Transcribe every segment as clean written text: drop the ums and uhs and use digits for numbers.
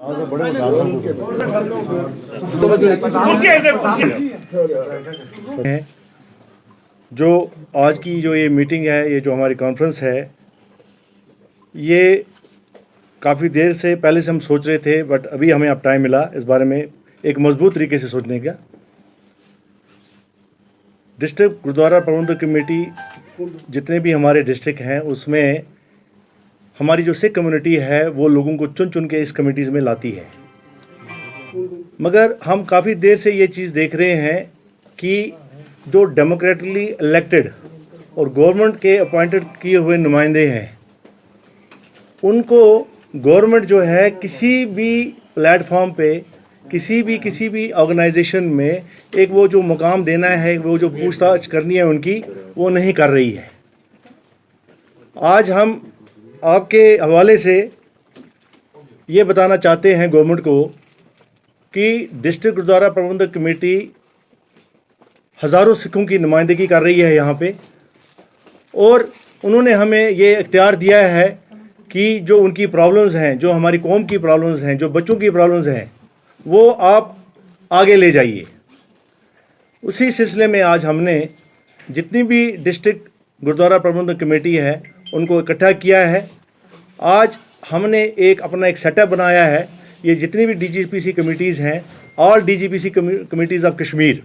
जो आज की जो ये मीटिंग है, ये जो हमारी कॉन्फ्रेंस है, ये काफ़ी देर से पहले से हम सोच रहे थे, बट अभी हमें अब टाइम मिला इस बारे में एक मजबूत तरीके से सोचने का। डिस्ट्रिक्ट गुरुद्वारा प्रबंधक कमेटी जितने भी हमारे डिस्ट्रिक्ट हैं, उसमें हमारी जो सिख कम्युनिटी है वो लोगों को चुन चुन के इस कमेटीज़ में लाती है। मगर हम काफ़ी देर से ये चीज़ देख रहे हैं कि जो डेमोक्रेटिकली इलेक्टेड और गवर्नमेंट के अपॉइंटेड किए हुए नुमाइंदे हैं, उनको गवर्नमेंट जो है किसी भी प्लेटफॉर्म पे किसी भी ऑर्गेनाइजेशन में एक वो जो मुकाम देना है, वो जो पूछताछ करनी है उनकी, वो नहीं कर रही है। आज हम आपके हवाले से ये बताना चाहते हैं गवर्नमेंट को कि डिस्ट्रिक्ट गुरुद्वारा प्रबंधक कमेटी हज़ारों सिखों की नुमाइंदगी कर रही है यहाँ पे, और उन्होंने हमें ये इख्तियार दिया है कि जो उनकी प्रॉब्लम्स हैं, जो हमारी कौम की प्रॉब्लम्स हैं, जो बच्चों की प्रॉब्लम्स हैं, वो आप आगे ले जाइए। उसी सिलसिले में आज हमने जितनी भी डिस्ट्रिक्ट गुरुद्वारा प्रबंधक कमेटी है उनको इकट्ठा किया है। आज हमने अपना एक सेटअप बनाया है। ये जितनी भी डीजीपीसी कमेटीज़ हैं, ऑल डीजीपीसी कमेटीज़ ऑफ कश्मीर,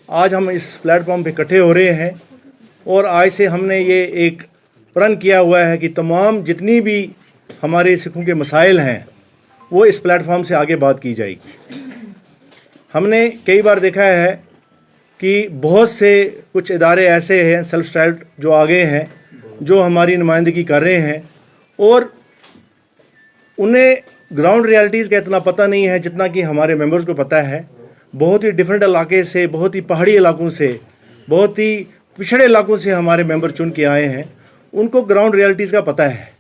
आज हम इस प्लेटफॉर्म पे इकट्ठे हो रहे हैं और आज से हमने ये एक प्रण किया हुआ है कि तमाम जितनी भी हमारे सिखों के मसाइल हैं वो इस प्लेटफॉर्म से आगे बात की जाएगी। हमने कई बार देखा है कि बहुत से कुछ इदारे ऐसे हैं सेल्फ स्टाइल्ड जो आगे हैं, जो हमारी नुमाइंदगी कर रहे हैं, और उन्हें ग्राउंड रियलिटीज़ का इतना पता नहीं है जितना कि हमारे मेंबर्स को पता है। बहुत ही डिफरेंट इलाके से, बहुत ही पहाड़ी इलाकों से, बहुत ही पिछड़े इलाकों से हमारे मेंबर चुन के आए हैं, उनको ग्राउंड रियलिटीज़ का पता है।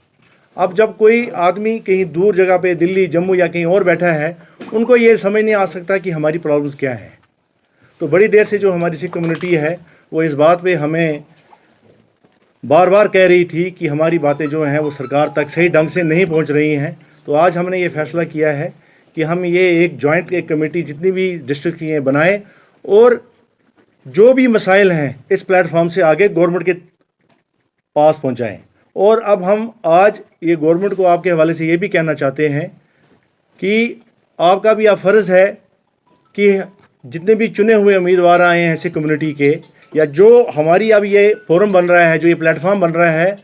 अब जब कोई आदमी कहीं दूर जगह पे दिल्ली, जम्मू या कहीं और बैठा है, उनको ये समझ नहीं आ सकता कि हमारी प्रॉब्लम्स क्या है। तो बड़ी देर से जो हमारी सिख कम्युनिटी है वो इस बात पे हमें बार बार कह रही थी कि हमारी बातें जो हैं वो सरकार तक सही ढंग से नहीं पहुंच रही हैं। तो आज हमने ये फैसला किया है कि हम ये एक जॉइंट एक कमेटी जितनी भी डिस्ट्रिक्ट की हैं बनाएं, और जो भी मसाइल हैं इस प्लेटफॉर्म से आगे गवर्नमेंट के पास पहुंचाएं। और अब हम आज ये गवर्नमेंट को आपके हवाले से ये भी कहना चाहते हैं कि आपका भी फ़र्ज़ है कि जितने भी चुने हुए उम्मीदवार आए हैं सिख कम्युनिटी के, या जो हमारी अब ये फोरम बन रहा है, जो ये प्लेटफॉर्म बन रहा है,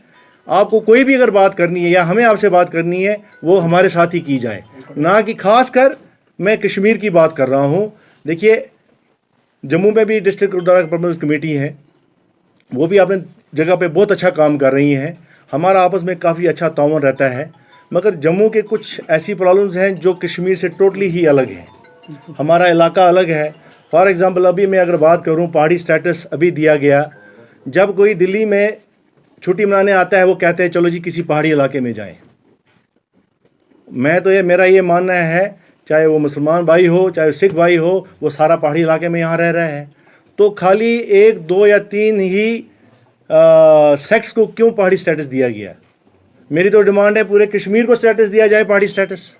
आपको कोई भी अगर बात करनी है या हमें आपसे बात करनी है, वो हमारे साथ ही की जाए, ना कि खास कर मैं कश्मीर की बात कर रहा हूँ। देखिए, जम्मू में भी डिस्ट्रिक्ट गुरुद्वारा प्रबंधक कमेटी है, वो भी अपने जगह पे बहुत अच्छा काम कर रही हैं। हमारा आपस में काफ़ी अच्छा ताउन रहता है। मगर जम्मू के कुछ ऐसी प्रॉब्लम्स हैं जो कश्मीर से टोटली ही अलग हैं। हमारा इलाका अलग है। फॉर एग्ज़ाम्पल, अभी मैं अगर बात करूं, पहाड़ी स्टेटस अभी दिया गया। जब कोई दिल्ली में छुट्टी मनाने आता है, वो कहते हैं चलो जी किसी पहाड़ी इलाके में जाएं। मेरा ये मानना है, चाहे वो मुसलमान भाई हो, चाहे सिख भाई हो, वो सारा पहाड़ी इलाके में यहाँ रह रहा है। तो खाली 1, 2 या 3 ही सेक्ट्स को क्यों पहाड़ी स्टेटस दिया गया? मेरी तो डिमांड है पूरे कश्मीर को स्टेटस दिया जाए पहाड़ी स्टेटस।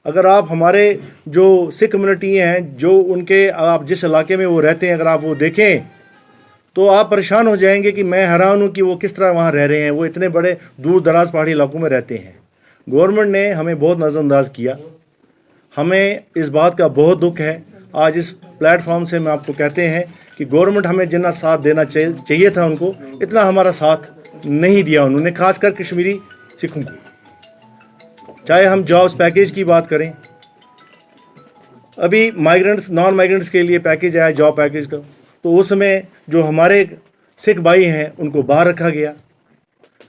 अगर आप हमारे जो सिख कम्युनिटी हैं, जो उनके आप जिस इलाके में वो रहते हैं, अगर आप वो देखें तो आप परेशान हो जाएंगे कि मैं हैरान हूँ कि वो किस तरह वहाँ रह रहे हैं। वो इतने बड़े दूर दराज पहाड़ी इलाकों में रहते हैं। गवर्नमेंट ने हमें बहुत नज़रअंदाज किया। हमें इस बात का बहुत दुख है। आज इस प्लेटफॉर्म से मैं आपको कहते हैं कि गवर्नमेंट हमें जितना साथ देना चाहिए था उनको, इतना हमारा साथ नहीं दिया उन्होंने, खासकर कश्मीरी सिखों को। चाहे हम जॉब्स पैकेज की बात करें, अभी माइग्रेंट्स, नॉन माइग्रेंट्स के लिए पैकेज आया जॉब पैकेज का, तो उसमें जो हमारे सिख भाई हैं उनको बाहर रखा गया।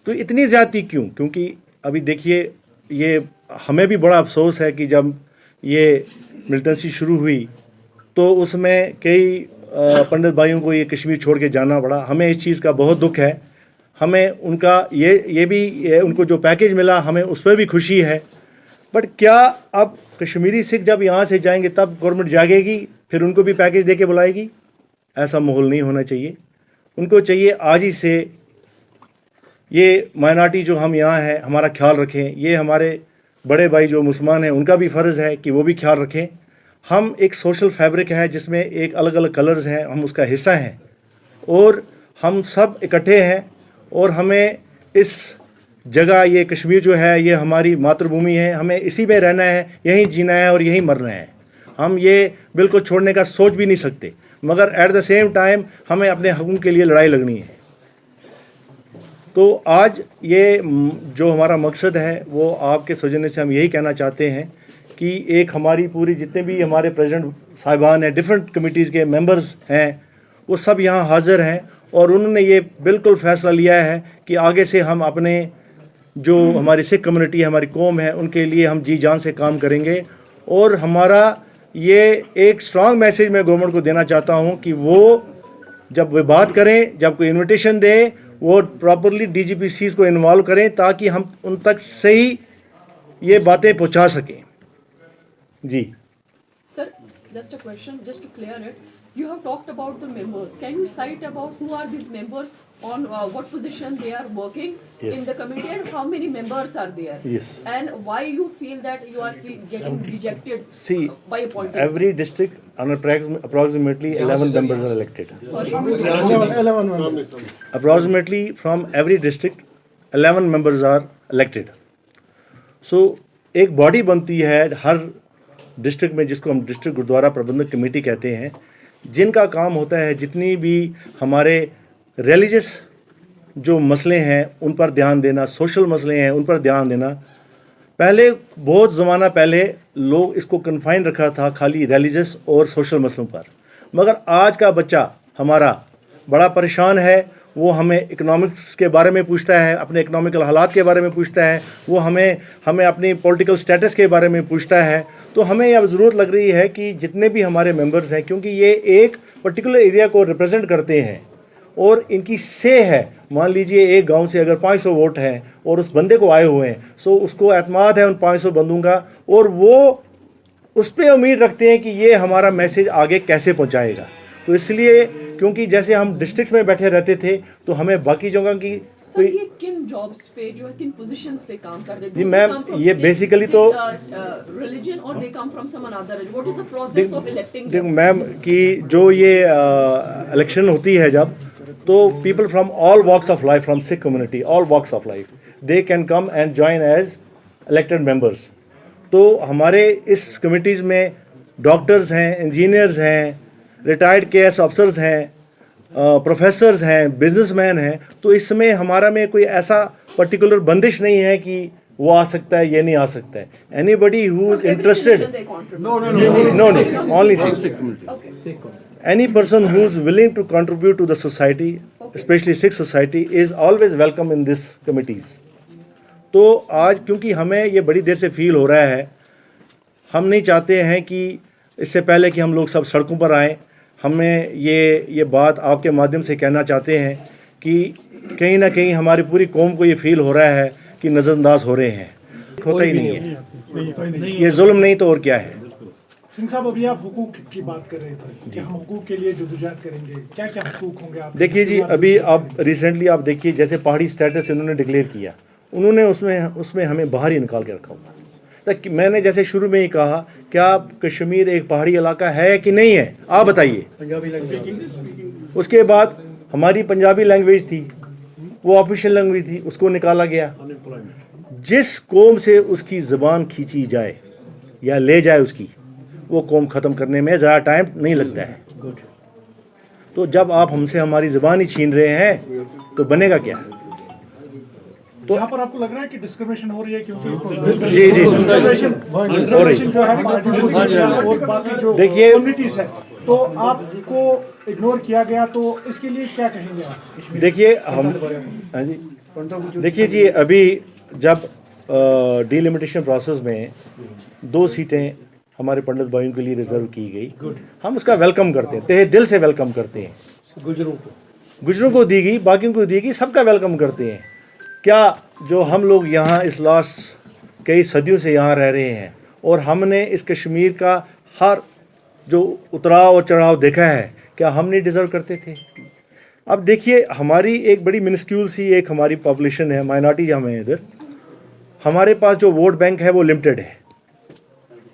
तो इतनी ज़्यादती क्यों? क्योंकि अभी देखिए, ये हमें भी बड़ा अफसोस है कि जब ये मिलिटेंसी शुरू हुई तो उसमें कई पंडित भाइयों को ये कश्मीर छोड़ के जाना पड़ा। हमें इस चीज़ का बहुत दुख है। हमें उनका उनको जो पैकेज मिला, हमें उस पर भी खुशी है। बट क्या अब कश्मीरी सिख जब यहाँ से जाएंगे तब गवर्नमेंट जागेगी, फिर उनको भी पैकेज दे के बुलाएगी? ऐसा माहौल नहीं होना चाहिए। उनको चाहिए आज ही से ये माइनॉरिटी जो हम यहाँ हैं, हमारा ख्याल रखें। ये हमारे बड़े भाई जो मुसलमान हैं उनका भी फ़र्ज़ है कि वो भी ख्याल रखें। हम एक सोशल फैब्रिक है जिसमें एक अलग अलग कलर्स हैं, हम उसका हिस्सा हैं और हम सब इकट्ठे हैं और हमें इस जगह, ये कश्मीर जो है ये हमारी मातृभूमि है, हमें इसी में रहना है, यहीं जीना है और यहीं मरना है। हम ये बिल्कुल छोड़ने का सोच भी नहीं सकते, मगर एट द सेम टाइम हमें अपने हकों के लिए लड़ाई लड़नी है। तो आज ये जो हमारा मकसद है वो आपके सौजन्य से हम यही कहना चाहते हैं कि एक हमारी पूरी जितने भी हमारे प्रेसिडेंट साहिबान हैं, डिफरेंट कमिटीज़ के मेंबर्स हैं, वो सब यहाँ हाज़िर हैं और उन्होंने ये बिल्कुल फ़ैसला लिया है कि आगे से हम अपने जो हमारी सिख कम्युनिटी है, हमारी कौम है, उनके लिए हम जी जान से काम करेंगे। और हमारा ये एक स्ट्रॉन्ग मैसेज मैं गवर्नमेंट को देना चाहता हूँ कि वो जब वे बात करें, जब कोई इन्विटेशन दें, वो प्रॉपरली DGPCs को इन्वॉल्व करें ताकि हम उन तक सही ये बातें पहुँचा सकें। जी Sir, just a question, just to clear it. You have talked about the members. Can you cite about who are these members, on what position they are working Yes. in the committee, and how many members are there? Yes. And why you feel that you are getting rejected See, by appointment? every district on approximately 11 members are elected. Sorry. 11 Approximately from every district 11 members are elected. So एक body बनती है हर district में जिसको हम district gurdwara प्रबंधक committee कहते हैं, जिनका काम होता है जितनी भी हमारे रिलीजियस जो मसले हैं उन पर ध्यान देना, सोशल मसले हैं उन पर ध्यान देना। पहले बहुत ज़माना पहले लोग इसको कन्फाइन रखा था खाली रिलीजियस और सोशल मसलों पर, मगर आज का बच्चा हमारा बड़ा परेशान है। वो हमें इकोनॉमिक्स के बारे में पूछता है, अपने इकोनॉमिकल हालात के बारे में पूछता है, वो हमें अपनी पॉलिटिकल स्टेटस के बारे में पूछता है। तो हमें अब ज़रूरत लग रही है कि जितने भी हमारे मेंबर्स हैं, क्योंकि ये एक पर्टिकुलर एरिया को रिप्रेजेंट करते हैं और इनकी से है, मान लीजिए एक गांव से अगर 500 वोट हैं और उस बंदे को आए हुए हैं, सो उसको एतमाद है उन 500 बंदों का और वो उस पर उम्मीद रखते हैं कि ये हमारा मैसेज आगे कैसे पहुंचाएगा। तो इसलिए क्योंकि जैसे हम डिस्ट्रिक्ट में बैठे रहते थे तो हमें बाकी जगह की सर, ये किन जॉब्स पे जो है, किन पोजीशंस पे काम कर रहे हैं? जी मैम, ये बेसिकली तो रिलीजन और they come from some another, what is the process of electing? देखो मैम कि जो ये इलेक्शन होती है जब, तो people from all walks of life, from Sikh community, all walks of life, they can come and join as elected members. तो हमारे इस कमिटीज़ में डॉक्टर्स हैं, इंजीनियर्स हैं, रिटायर्ड KS ऑफिसर्स हैं, प्रोफेसर्स हैं, बिजनेसमैन हैं। तो इसमें हमारा में कोई ऐसा पर्टिकुलर बंदिश नहीं है कि वो आ सकता है, ये नहीं आ सकता है। Anybody who is interested, no, only any person who is willing to contribute to the society, especially Sikh society, is always welcome in this committees. तो आज क्योंकि हमें ये बड़ी देर से फील हो रहा है, हम नहीं चाहते हैं कि इससे पहले कि हम लोग सब सड़कों पर आएँ, हमें ये बात आपके माध्यम से कहना चाहते हैं कि कहीं ना कहीं हमारी पूरी कौम को ये फील हो रहा है कि नज़रअंदाज हो रहे हैं। होता ही नहीं है, ये जुल्म नहीं तो और क्या है। सिंह साहब, अभी आप हुकूक की बात कर रहे थे कि हम हुकूक के लिए जदोजहद करेंगे, क्या क्या हुकूक होंगे आप? देखिए जी, अभी आप रिसेंटली आप देखिए जैसे पहाड़ी स्टेटस इन्होंने डिक्लेयर किया, उन्होंने उसमें हमें बाहर ही निकाल के रखा हुआ। तक मैंने जैसे शुरू में ही कहा, क्या कश्मीर एक पहाड़ी इलाका है कि नहीं है, आप बताइए। उसके बाद हमारी पंजाबी लैंग्वेज थी, वो ऑफिशियल लैंग्वेज थी, उसको निकाला गया। जिस कौम से उसकी ज़बान खींची जाए या ले जाए उसकी, वो कौम ख़त्म करने में ज़्यादा टाइम नहीं लगता है। तो जब आप हमसे हमारी ज़बान ही छीन रहे हैं तो बनेगा क्या? तो यहाँ पर आपको लग रहा है कि डिस्क्रिमिनेशन हो रही है? क्योंकि जी जी हो रही है और बाकी जो देखिए, कम्युनिटीज है, तो आपको इग्नोर किया गया, तो इसके लिए क्या कहेंगे आप? देखिए हम, हाँ जी, देखिए जी, अभी जब डिलिमिटेशन प्रोसेस में 2 सीटें हमारे पंडित भाइयों के लिए रिजर्व की गई, हम उसका वेलकम करते हैं, तहे दिल से वेलकम करते हैं। गुजरों को दी गई, बाकियों को दी गई, सबका वेलकम करते हैं। क्या जो हम लोग यहाँ इस लास्ट कई सदियों से यहाँ रह रहे हैं और हमने इस कश्मीर का हर जो उतराव और चढ़ाव देखा है, क्या हम नहीं डिज़र्व करते थे? अब देखिए, हमारी एक बड़ी मिनिस्क्यूल सी एक हमारी पॉपुलेशन है, माइनॉरिटी हम हैं इधर, हमारे पास जो वोट बैंक है वो लिमिटेड है,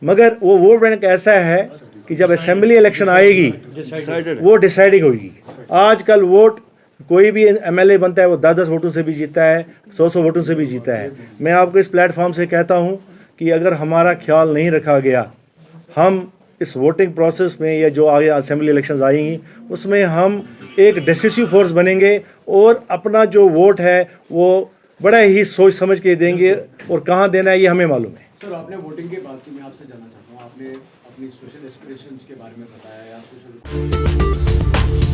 मगर वो वोट बैंक ऐसा है कि जब असेंबली इलेक्शन आएगी वो डिसाइडिंग होगी। आजकल वोट कोई भी एमएलए बनता है वो 10-10 वोटों से भी जीता है, 100-100 वोटों से भी जीता है। मैं आपको इस प्लेटफॉर्म से कहता हूं कि अगर हमारा ख्याल नहीं रखा गया, हम इस वोटिंग प्रोसेस में या जो आगे असेंबली इलेक्शंस आएंगी उसमें हम एक डिसिसिव फोर्स बनेंगे और अपना जो वोट है वो बड़ा ही सोच समझ के देंगे, और कहाँ देना है ये हमें मालूम है। सर, आपने वोटिंग के बाद मैं आपसे जानना चाहता हूँ, आपने अपनी सोशल एस्पिरेशंस के बारे में बताया या सोशल